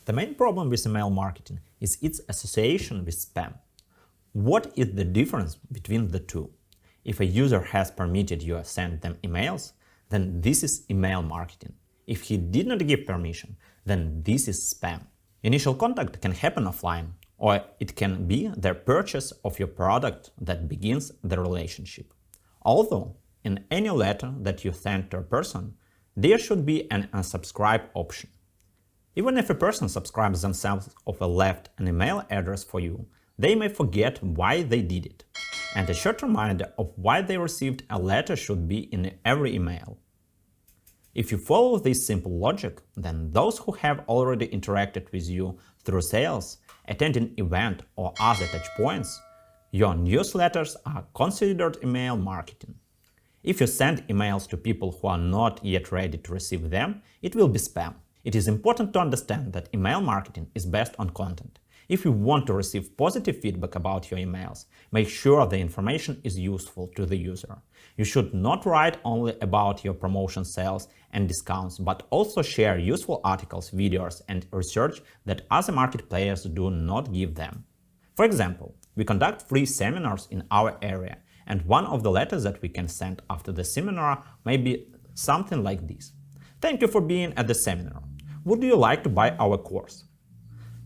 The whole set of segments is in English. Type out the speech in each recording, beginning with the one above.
The main problem with email marketing is its association with spam. What is the difference between the two? If a user has permitted you to send them emails, then this is email marketing. If he did not give permission, then this is spam. Initial contact can happen offline, or it can be the purchase of your product that begins the relationship. Although, in any letter that you send to a person, there should be an unsubscribe option. Even if a person subscribes themselves or left an email address for you, they may forget why they did it. And a short reminder of why they received a letter should be in every email. If you follow this simple logic, then those who have already interacted with you through sales, attending event or other touchpoints, your newsletters are considered email marketing. If you send emails to people who are not yet ready to receive them, it will be spam. It is important to understand that email marketing is based on content. If you want to receive positive feedback about your emails, make sure the information is useful to the user. You should not write only about your promotion sales and discounts, but also share useful articles, videos, and research that other market players do not give them. For example, we conduct free seminars in our area, and one of the letters that we can send after the seminar may be something like this. Thank you for being at the seminar. Would you like to buy our course?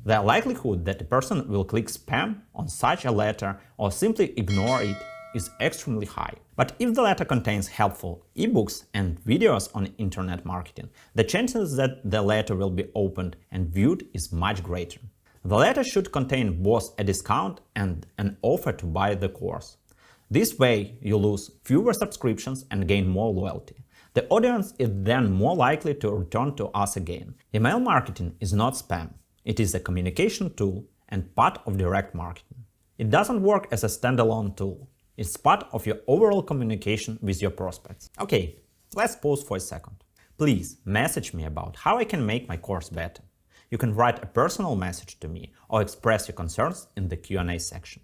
The likelihood that a person will click spam on such a letter or simply ignore it is extremely high. But if the letter contains helpful ebooks and videos on internet marketing, the chances that the letter will be opened and viewed is much greater. The letter should contain both a discount and an offer to buy the course. This way, you lose fewer subscriptions and gain more loyalty. The audience is then more likely to return to us again. Email marketing is not spam. It is a communication tool and part of direct marketing. It doesn't work as a standalone tool. It's part of your overall communication with your prospects. Okay, let's pause for a second. Please message me about how I can make my course better. You can write a personal message to me or express your concerns in the Q&A section.